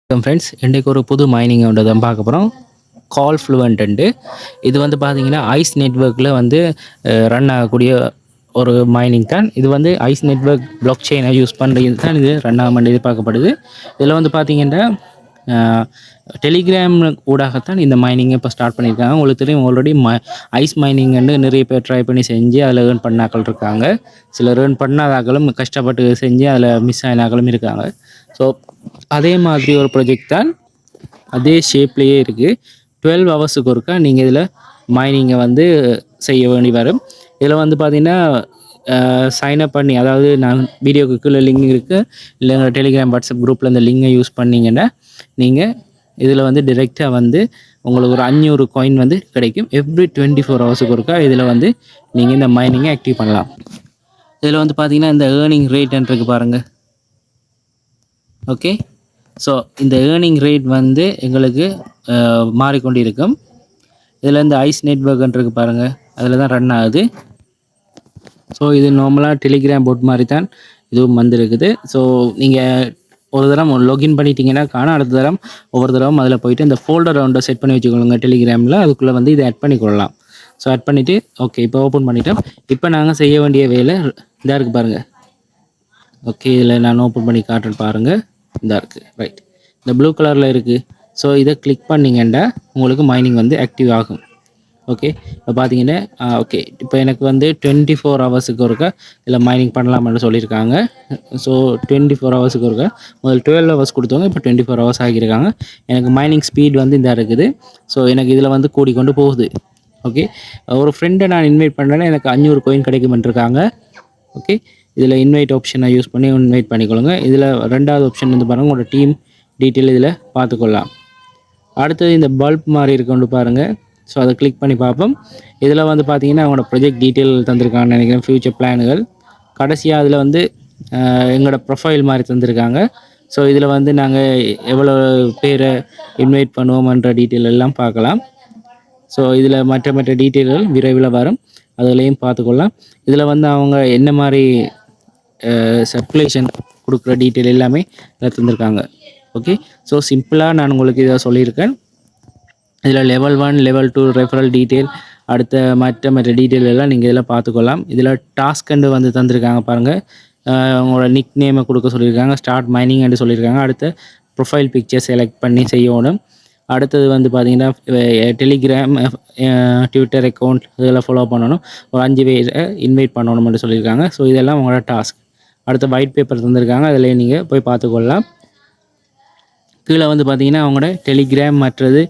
Friends இன்றைக்கு ஒரு புது மைனிங் ஒன்று தான் பார்க்க போகிறோம். கால் ஃப்ளூவன்ட்டு இது வந்து பார்த்தீங்கன்னா ஐஸ் நெட்வொர்க்கில் வந்து ரன் ஆகக்கூடிய ஒரு மைனிங் தான். இது வந்து ஐஸ் நெட்வொர்க் பிளாக் செயினை யூஸ் பண்ணுறது தான் இது ரன் ஆக வேண்டியது பார்க்கப்படுது. இதில் வந்து பார்த்தீங்கன்னா டெலிகிராம் ஊடாகத்தான் இந்த மைனிங்கை இப்போ ஸ்டார்ட் பண்ணியிருக்காங்க. உங்களுக்கு தெரியும் ஆல்ரெடி ஐஸ் மைனிங்னு நிறைய பேர் ட்ரை பண்ணி செஞ்சு அதில் ஏர்ன் பண்ணாக்கள் இருக்காங்க. சிலர் ஏர்ன் பண்ணாதாக்களும் கஷ்டப்பட்டு செஞ்சு அதில் மிஸ் ஆனாக்களும் இருக்காங்க. ஸோ அதே மாதிரி ஒரு ப்ராஜெக்ட் தான், அதே ஷேப்லேயே இருக்குது. 12 ஹவர்ஸுக்கு ஒருக்கா நீங்கள் இதில் மைனிங்கை வந்து செய்ய வேண்டி வரும். இதில் வந்து பார்த்திங்கன்னா சைன்அப் பண்ணி, அதாவது நான் வீடியோக்கு கீழே லிங்க் இருக்குது, இல்லைங்க டெலிகிராம் வாட்ஸ்அப் குரூப்பில் இந்த லிங்கை யூஸ் பண்ணிங்கன்னா நீங்கள் இதில் வந்து டிரெக்டாக வந்து உங்களுக்கு ஒரு 500 காயின் வந்து கிடைக்கும். எவ்ரி 24 ஹவர்ஸுக்கு ஒருக்கா இதில் வந்து நீங்கள் இந்த மைனிங்கை ஆக்டிவ் பண்ணலாம். இதில் வந்து பார்த்திங்கன்னா இந்த ஏர்னிங் ரேட்ன்றது பாருங்கள். ஓகே, ஸோ இந்த ஏர்னிங் ரேட் வந்து எங்களுக்கு மாறிக்கொண்டு இருக்கும். இதில் இந்த ஐஸ் நெட்வொர்க்ன்றது பாருங்கள், அதில் தான் ரன் ஆகுது. ஸோ இது நார்மலாக டெலிகிராம் போட் மாதிரி தான் இதுவும் வந்துருக்குது. ஸோ நீங்கள் ஒரு தரம் லாகின் பண்ணிட்டீங்கன்னா அடுத்த தரம் ஒவ்வொரு தடவும் அதில் போயிட்டு இந்த ஃபோல்டர் ரவுண்டை செட் பண்ணி வச்சுக்கொள்ளுங்க டெலிகிராமில். அதுக்குள்ளே வந்து இதை ஆட் பண்ணிக்கொள்ளலாம். ஸோ ஆட் பண்ணிவிட்டு ஓகே, இப்போ ஓப்பன் பண்ணிட்டோம். இப்போ நாங்கள் செய்ய வேண்டிய வேலை இதாக இருக்குது பாருங்கள். ஓகே, இதில் நான் ஓப்பன் பண்ணி காட்டுறேன் பாருங்கள். இதாக இருக்குது, ரைட், இந்த ப்ளூ கலரில் இருக்குது. ஸோ இதை கிளிக் பண்ணிங்கன்னா உங்களுக்கு மைனிங் வந்து ஆக்டிவ் ஆகும். ஓகே, இப்போ பார்த்தீங்கன்னா ஓகே, இப்போ எனக்கு வந்து 24 ஹவர்ஸுக்கு ஒருக்கா இதில் மைனிங் பண்ணலாம்னு சொல்லியிருக்காங்க. ஸோ 24 ஹவர்ஸுக்கு ஒருக்கா, முதல் 12 ஹவர்ஸ் கொடுத்தவங்க இப்போ 24 ஹவர்ஸ் ஆகியிருக்காங்க. எனக்கு மைனிங் ஸ்பீட் வந்து இந்த இருக்குது. ஸோ எனக்கு இதில் வந்து கூடிக்கொண்டு போகுது. ஓகே, ஒரு ஃப்ரெண்டை நான் இன்வைட் பண்ணுறேன்னா எனக்கு 500 கோயின் கிடைக்குமென்றிருக்காங்க. ஓகே, இதில் இன்வைட் ஆப்ஷனை யூஸ் பண்ணி இன்வைட் பண்ணிக்கொள்ளுங்க. இதில் ரெண்டாவது ஆப்ஷன் வந்து பாருங்கள், உங்களோட டீம் டீட்டெயில் இதில் பார்த்துக்கொள்ளலாம். அடுத்தது இந்த பல்ப் மாதிரி இருக்கொண்டு பாருங்கள். ஸோ அதை கிளிக் பண்ணி பார்ப்போம். இதில் வந்து பார்த்தீங்கன்னா அவங்களோட ப்ரொஜெக்ட் டீட்டெயில் தந்திருக்காங்கன்னு நினைக்கிறேன், ஃப்யூச்சர் பிளான்கள். கடைசியாக அதில் வந்து எங்களோட ப்ரொஃபைல் மாதிரி தந்திருக்காங்க. ஸோ இதில் வந்து நாங்கள் எவ்வளோ பேரை இன்வைட் பண்ணுவோம்ன்ற டீட்டெயில் எல்லாம் பார்க்கலாம். ஸோ இதில் மற்ற டீட்டெயில்கள் விரைவில் வரும், அதிலையும் பார்த்துக்கொள்ளலாம். இதில் வந்து அவங்க என்ன மாதிரி சர்க்குலேஷன் கொடுக்குற டீட்டெயில் எல்லாமே இதில் தந்திருக்காங்க. ஓகே, ஸோ சிம்பிளாக நான் உங்களுக்கு இதை சொல்லியிருக்கேன். இதில் லெவல் 1 லெவல் 2 ரெஃபரல் டீட்டெயில், அடுத்த மற்ற டீட்டெயில் எல்லாம் நீங்கள் இதில் பார்த்துக்கொள்ளலாம். இதில் டாஸ்க் வந்து தந்திருக்காங்க பாருங்கள். உங்களோட நிக் நேமை கொடுக்க சொல்லியிருக்காங்க, ஸ்டார்ட் மைனிங் என்று சொல்லியிருக்காங்க. அடுத்த ப்ரொஃபைல் பிக்சர் செலக்ட் பண்ணி செய்யணும். அடுத்தது வந்து பார்த்திங்கன்னா டெலிகிராம், ட்விட்டர் அக்கௌண்ட் இதெல்லாம் ஃபாலோ பண்ணணும். ஒரு 5 பேரை இன்வைட் பண்ணணும்னு சொல்லியிருக்காங்க. ஸோ இதெல்லாம் உங்களோட டாஸ்க். அடுத்த ஒயிட் பேப்பர் தந்திருக்காங்க, அதில் நீங்கள் போய் பார்த்துக்கொள்ளலாம். கீழே வந்து பார்த்திங்கன்னா அவங்களோட டெலிகிராம் மற்றது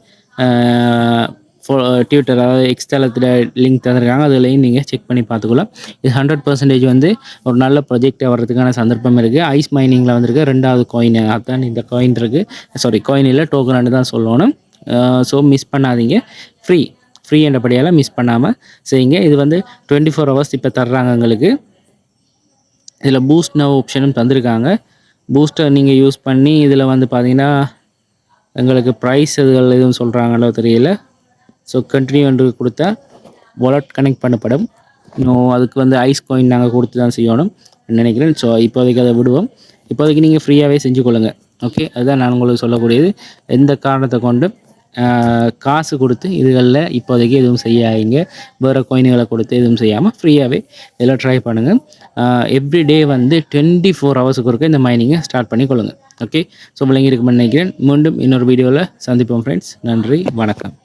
ட்விட்டர், அதாவது எக்ஸ்தலத்தில் லிங்க் தந்திருக்காங்க, அதுலேயும் நீங்கள் செக் பண்ணி பார்த்துக்கலாம். இது 100% வந்து ஒரு நல்ல ப்ரொஜெக்டாக வர்றதுக்கான சந்தர்ப்பம் இருக்குது. ஐஸ் மைனிங்கில் வந்துருக்கு ரெண்டாவது காயின், அதுதான் இந்த காயின் இருக்குது. காயின் இல்லை, டோக்கன் தான் சொல்லணும். ஸோ மிஸ் பண்ணாதீங்க. ஃப்ரீ என்றபடியால் மிஸ் பண்ணாமல் செய்யுங்க. இது வந்து 24 ஹவர்ஸ் இப்போ தர்றாங்க எங்களுக்கு. இதில் பூஸ்ட் நவ் ஆப்ஷனும் தந்திருக்காங்க. பூஸ்டர் நீங்கள் யூஸ் பண்ணி இதில் வந்து பார்த்திங்கன்னா எங்களுக்கு ப்ரைஸ் இதுகள் எதுவும் சொல்கிறாங்களோ தெரியல. ஸோ கண்டினியூ என்று கொடுத்தா வாலெட் கனெக்ட் பண்ணப்படும். இன்னும் அதுக்கு வந்து ஐஸ் காயின் நாங்கள் கொடுத்து தான் செய்யணும் நினைக்கிறேன். ஸோ இப்போதைக்கு அதை விடுவோம். இப்போதைக்கு நீங்கள் ஃப்ரீயாகவே செஞ்சு கொள்ளுங்கள். ஓகே, அதுதான் நான் உங்களுக்கு சொல்லக்கூடியது. எந்த காரணத்தை கொண்டு காசு கொடுத்து இதுகளில் இப்போதைக்கு எதுவும் செய்யாதீங்க. வேறு காயின்களை கொடுத்து எதுவும் செய்யாமல் ஃப்ரீயாகவே இதெல்லாம் ட்ரை பண்ணுங்கள். எவ்ரிடே வந்து 24 ஹவர்ஸுக்கு ஒருக்க இந்த மைனிங்கை ஸ்டார்ட் பண்ணி கொள்ளுங்கள். ஓகே, ஸோ விளங்கி இருக்குன்னு நினைக்கிறேன். மீண்டும் இன்னொரு வீடியோவில் சந்திப்போம் ஃப்ரெண்ட்ஸ். நன்றி, வணக்கம்.